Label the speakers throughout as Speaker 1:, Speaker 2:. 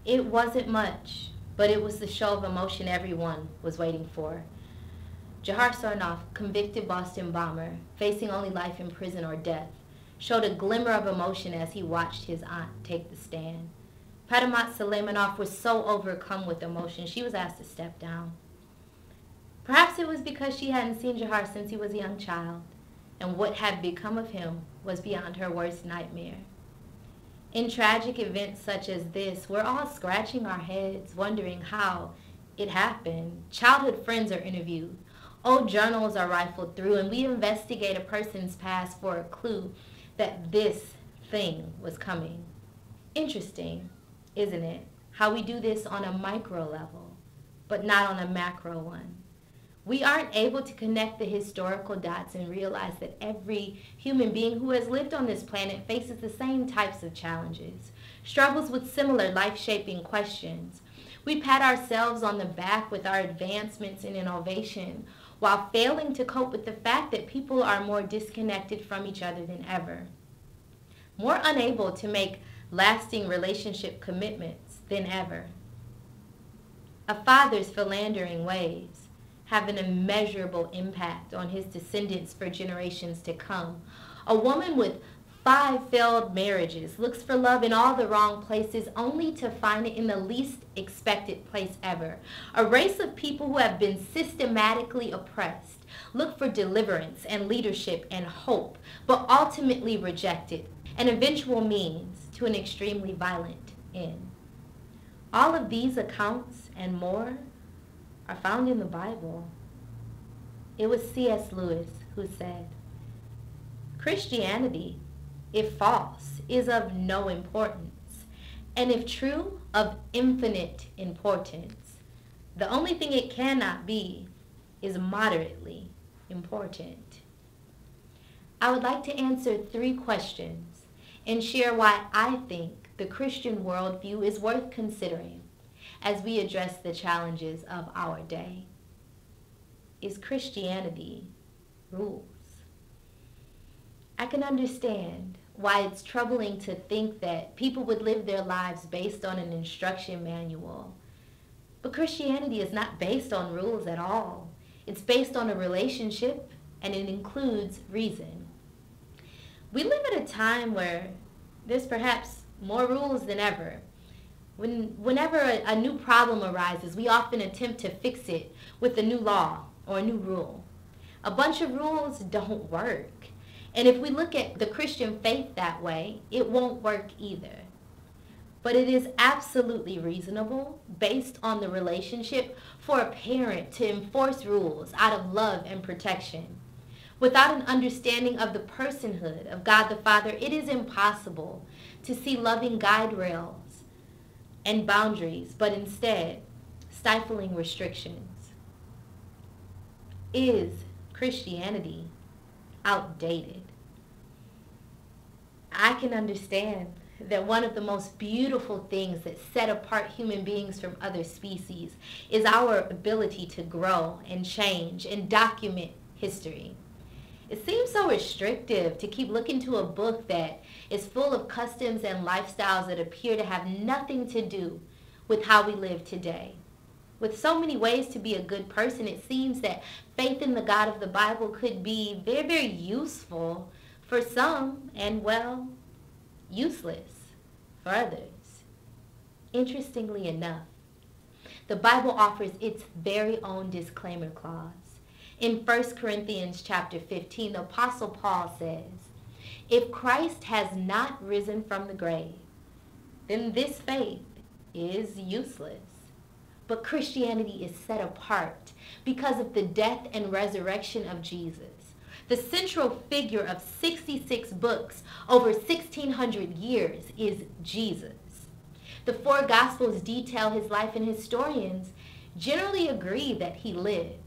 Speaker 1: It wasn't much, but it was the show of emotion everyone was waiting for. Jahar Sarnoff, convicted Boston bomber, facing only life in prison or death, showed a glimmer of emotion as he watched his aunt take the stand. Padamat Suleimanov was so overcome with emotion, she was asked to step down. Perhaps it was because she hadn't seen Jahar since he was a young child, and what had become of him was beyond her worst nightmare. In tragic events such as this, we're all scratching our heads, wondering how it happened. Childhood friends are interviewed. Old journals are rifled through, and we investigate a person's past for a clue that this thing was coming. Interesting, isn't it? How we do this on a micro level, but not on a macro one. We aren't able to connect the historical dots and realize that every human being who has lived on this planet faces the same types of challenges, struggles with similar life-shaping questions. We pat ourselves on the back with our advancements in innovation while failing to cope with the fact that people are more disconnected from each other than ever, more unable to make lasting relationship commitments than ever. A father's philandering ways have an immeasurable impact on his descendants for generations to come. A woman with 5 failed marriages looks for love in all the wrong places only to find it in the least expected place ever. A race of people who have been systematically oppressed look for deliverance and leadership and hope, but ultimately reject it, an eventual means to an extremely violent end. All of these accounts and more are found in the Bible. It was C.S. Lewis who said, "Christianity, if false, is of no importance, and if true, of infinite importance. The only thing it cannot be is moderately important." I would like to answer 3 questions and share why I think the Christian worldview is worth considering as we address the challenges of our day. Is Christianity rules? I can understand why it's troubling to think that people would live their lives based on an instruction manual. But Christianity is not based on rules at all. It's based on a relationship, and it includes reason. We live at a time where there's perhaps more rules than ever. Whenever a new problem arises, we often attempt to fix it with a new law or a new rule. A bunch of rules don't work. And if we look at the Christian faith that way, it won't work either. But it is absolutely reasonable, based on the relationship, for a parent to enforce rules out of love and protection. Without an understanding of the personhood of God the Father, it is impossible to see loving guide rails and boundaries, but instead stifling restrictions. Is Christianity outdated? I can understand that one of the most beautiful things that set apart human beings from other species is our ability to grow and change and document history. It seems so restrictive to keep looking to a book that is full of customs and lifestyles that appear to have nothing to do with how we live today. With so many ways to be a good person, it seems that faith in the God of the Bible could be very, very useful for some and, well, useless for others. Interestingly enough, the Bible offers its very own disclaimer clause. In 1 Corinthians chapter 15, the Apostle Paul says, "If Christ has not risen from the grave, then this faith is useless. But Christianity is set apart because of the death and resurrection of Jesus. The central figure of 66 books over 1,600 years is Jesus. The 4 Gospels detail his life, and historians generally agree that he lived.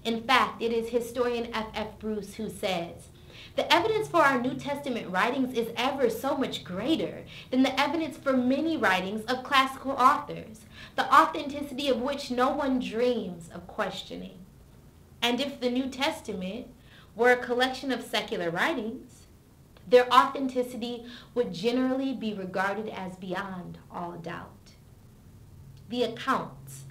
Speaker 1: In fact, it is historian F.F. Bruce who says, "The evidence for our New Testament writings is ever so much greater than the evidence for many writings of classical authors, the authenticity of which no one dreams of questioning. And if the New Testament were a collection of secular writings, their authenticity would generally be regarded as beyond all doubt." the accounts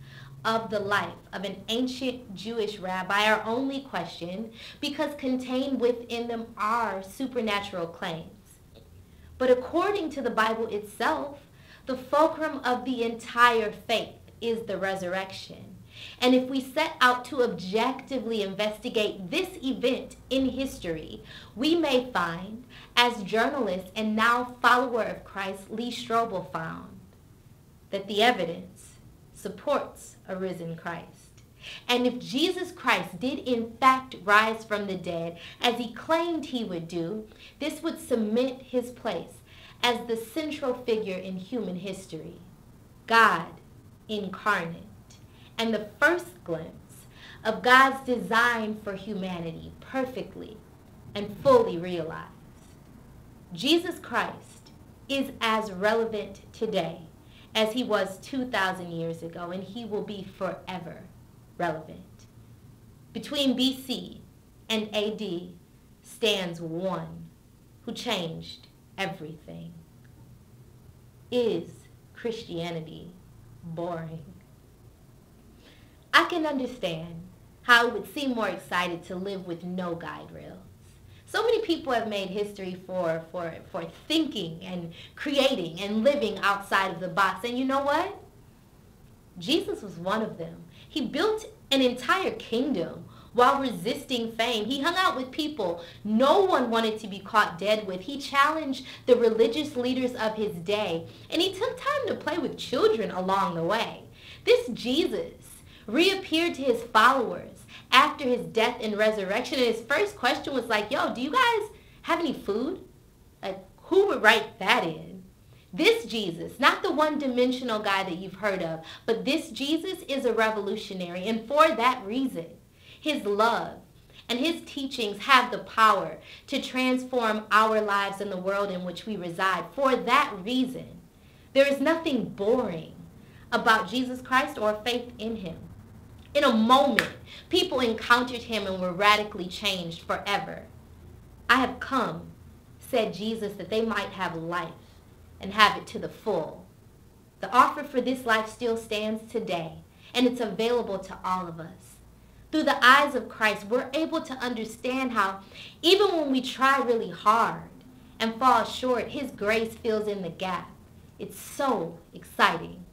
Speaker 1: of the life of an ancient Jewish rabbi are only questioned because contained within them are supernatural claims. But according to the Bible itself, the fulcrum of the entire faith is the resurrection. And if we set out to objectively investigate this event in history, we may find, as journalist and now follower of Christ Lee Strobel found, that the evidence supports a risen Christ. And if Jesus Christ did in fact rise from the dead, as he claimed he would do, this would cement his place as the central figure in human history, God incarnate, and the first glimpse of God's design for humanity perfectly and fully realized. Jesus Christ is as relevant today as he was 2,000 years ago, and he will be forever relevant. Between BC and AD stands one who changed everything. Is Christianity boring? I can understand how it would seem more excited to live with no guide rails. So many people have made history for thinking and creating and living outside of the box. And you know what? Jesus was one of them. He built an entire kingdom while resisting fame. He hung out with people no one wanted to be caught dead with. He challenged the religious leaders of his day, and he took time to play with children along the way. This Jesus reappeared to his followers after his death and resurrection, and his first question was like, yo, do you guys have any food? Like, who would write that in? This Jesus, not the one-dimensional guy that you've heard of, but this Jesus is a revolutionary, and for that reason, his love and his teachings have the power to transform our lives and the world in which we reside. For that reason, there is nothing boring about Jesus Christ or faith in him. In a moment, people encountered him and were radically changed forever. I have come, said Jesus, that they might have life and have it to the full. The offer for this life still stands today, and it's available to all of us. Through the eyes of Christ, we're able to understand how even when we try really hard and fall short, his grace fills in the gap. It's so exciting.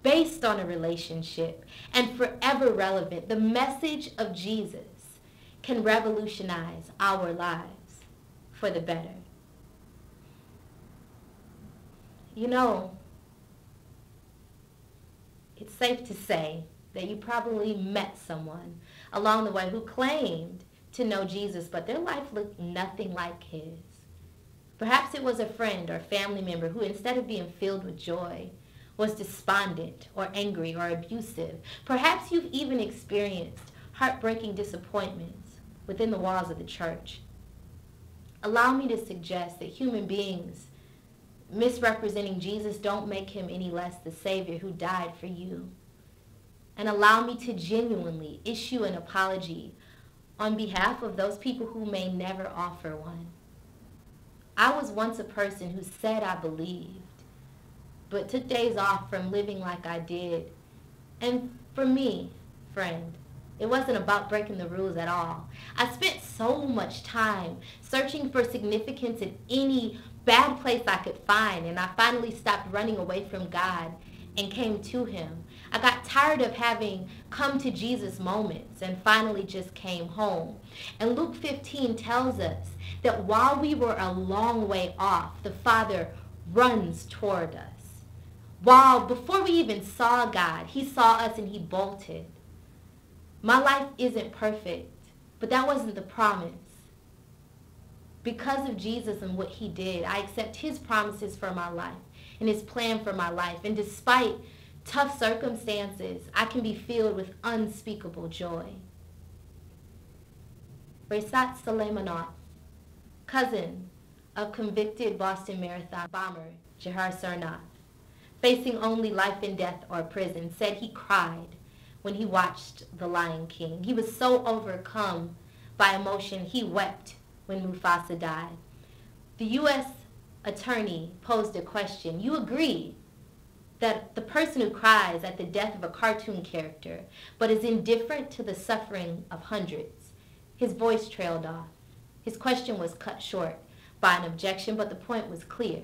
Speaker 1: Based on a relationship and forever relevant, the message of Jesus can revolutionize our lives for the better. You know, it's safe to say that you probably met someone along the way who claimed to know Jesus, but their life looked nothing like his. Perhaps it was a friend or family member who, instead of being filled with joy, was despondent or angry or abusive. Perhaps you've even experienced heartbreaking disappointments within the walls of the church. Allow me to suggest that human beings misrepresenting Jesus don't make him any less the Savior who died for you. And allow me to genuinely issue an apology on behalf of those people who may never offer one. I was once a person who said I believed, but took days off from living like I did. And for me, friend, it wasn't about breaking the rules at all. I spent so much time searching for significance in any bad place I could find, and I finally stopped running away from God and came to him. I got tired of having come to Jesus moments and finally just came home. And Luke 15 tells us that while we were a long way off, the Father runs toward us. While before we even saw God, he saw us and he bolted. My life isn't perfect, but that wasn't the promise. Because of Jesus and what he did, I accept his promises for my life and his plan for my life. And despite tough circumstances, I can be filled with unspeakable joy. Resat Suleimanov, cousin of convicted Boston Marathon bomber Jahar Sarnath, facing only life and death or prison, said he cried when he watched The Lion King. He was so overcome by emotion, he wept when Mufasa died. The U.S. attorney posed a question. You agree that the person who cries at the death of a cartoon character but is indifferent to the suffering of hundreds. His voice trailed off. His question was cut short by an objection, but the point was clear.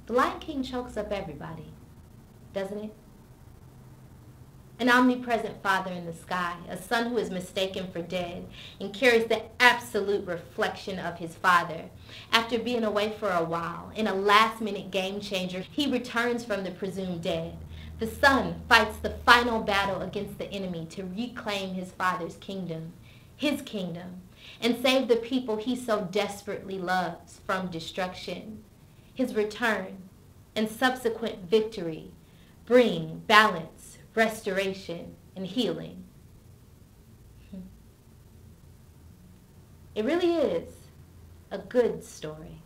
Speaker 1: The Lion King chokes up everybody, doesn't it? An omnipresent father in the sky, a son who is mistaken for dead and carries the absolute reflection of his father. After being away for a while, in a last-minute game changer, he returns from the presumed dead. The son fights the final battle against the enemy to reclaim his father's kingdom, his kingdom, and save the people he so desperately loves from destruction. His return and subsequent victory bring balance, restoration, and healing. It really is a good story.